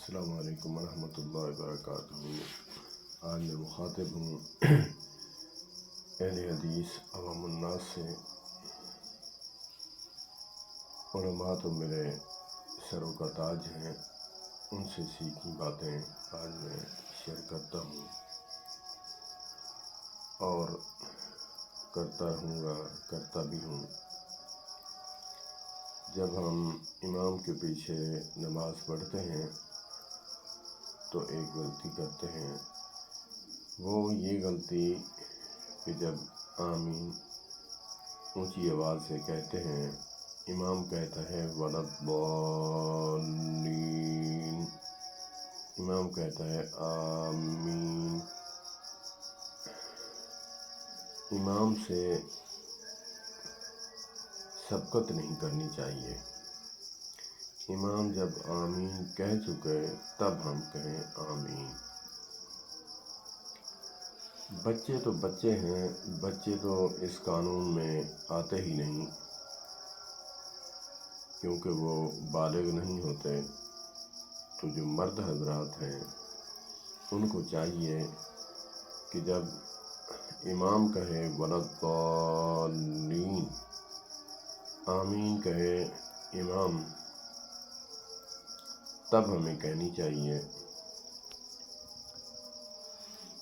السلام علیکم ورحمۃ اللہ وبرکاتہ۔ آج میں مخاطب ہوں اہل حدیث عوام الناس سے۔ علماء تو میرے سروں کا تاج ہیں، ان سے سیکھی باتیں آج میں شیئر کرتا ہوں اور کرتا بھی ہوں۔ جب ہم امام کے پیچھے نماز پڑھتے ہیں تو ایک غلطی کرتے ہیں، وہ یہ غلطی کہ جب آمین اونچی آواز سے کہتے ہیں، امام کہتا ہے وَلَضَّالِّينَ، امام کہتا ہے آمین۔ امام سے سبقت نہیں کرنی چاہیے۔ امام جب آمین کہہ چکے تب ہم کہیں آمین۔ بچے تو بچے ہیں، بچے تو اس قانون میں آتے ہی نہیں، کیونکہ وہ بالغ نہیں ہوتے۔ تو جو مرد حضرات ہیں ان کو چاہیے کہ جب امام کہے وَلَضَّالِّينَ، آمین کہے امام، تب ہمیں کہنی چاہیے۔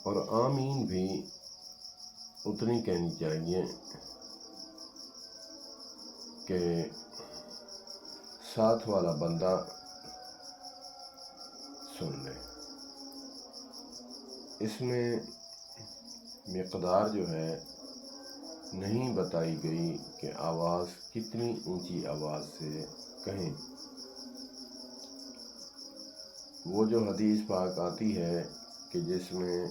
اور آمین بھی اتنی کہنی چاہیے کہ ساتھ والا بندہ سن لے۔ اس میں مقدار جو ہے نہیں بتائی گئی کہ آواز کتنی اونچی آواز سے کہیں۔ وہ جو حدیث پاک آتی ہے کہ جس میں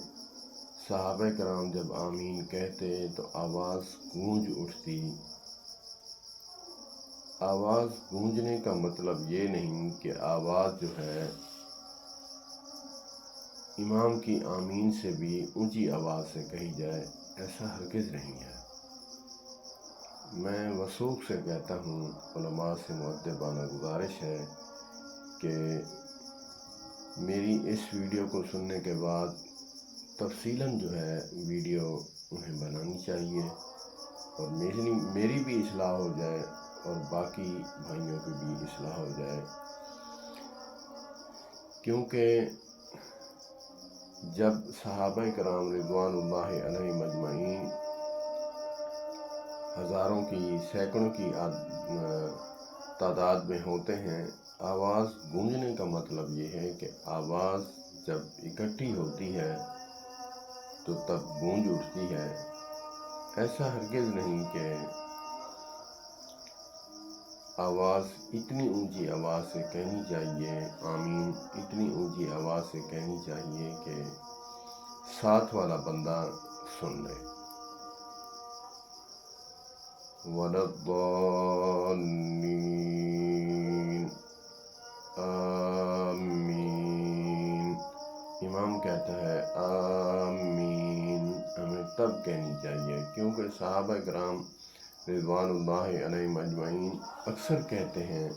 صحابہ کرام جب آمین کہتے تو آواز گونج اٹھتی، آواز گونجنے کا مطلب یہ نہیں کہ آواز جو ہے امام کی آمین سے بھی اونچی آواز سے کہی جائے، ایسا ہرگز نہیں ہے۔ میں وثوق سے کہتا ہوں، علماء سے مؤدبانہ گزارش ہے کہ میری اس ویڈیو کو سننے کے بعد تفصیلاً جو ہے ویڈیو انہیں بنانی چاہیے، اور میری بھی اصلاح ہو جائے اور باقی بھائیوں کی بھی اصلاح ہو جائے۔ کیونکہ جب صحابہ کرام رضوان اللہ علیہم اجمعین ہزاروں کی سینکڑوں کی تعداد میں ہوتے ہیں، آواز گونجنے کا مطلب یہ ہے کہ آواز جب اکٹھی ہوتی ہے تو تب گونج اٹھتی ہے۔ ایسا ہرگز نہیں کہ آواز اتنی اونچی آواز سے کہنی چاہیے، آمین اتنی اونچی آواز سے کہنی چاہیے کہ ساتھ والا بندہ سن لے۔ وَلَضَّالِّينَ، آمین، امام کہتا ہے آمین، ہمیں تب کہنی چاہیے، کیونکہ صحابہ کرام رضوان اللہ علیہم اجمعین اکثر کہتے ہیں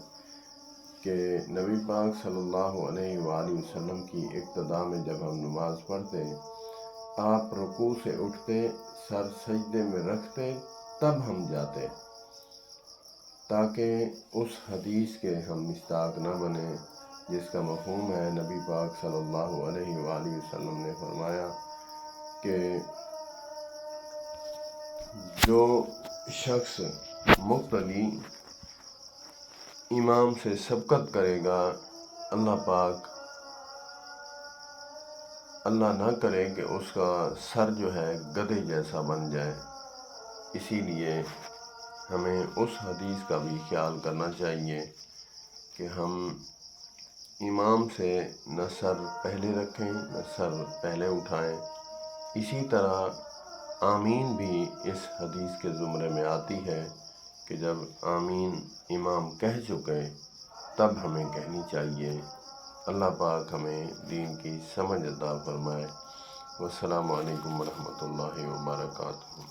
کہ نبی پاک صلی اللہ علیہ وآلہ وسلم کی ابتدا میں جب ہم نماز پڑھتے، آپ رکوع سے اٹھتے، سر سجدے میں رکھتے، تب ہم جاتے، تاکہ اس حدیث کے ہم مستاق نہ بنیں جس کا مفہوم ہے نبی پاک صلی اللہ علیہ وآلہ وسلم نے فرمایا کہ جو شخص مقتدی امام سے سبقت کرے گا، اللہ نہ کرے کہ اس کا سر جو ہے گدھے جیسا بن جائے۔ اسی لیے ہمیں اس حدیث کا بھی خیال کرنا چاہیے کہ ہم امام سے نہ سر پہلے رکھیں نہ سر پہلے اٹھائیں۔ اسی طرح آمین بھی اس حدیث کے زمرے میں آتی ہے کہ جب آمین امام کہہ چکے تب ہمیں کہنی چاہیے۔ اللہ پاک ہمیں دین کی سمجھ عطا فرمائے۔ والسلام علیکم ورحمۃ اللہ وبرکاتہ۔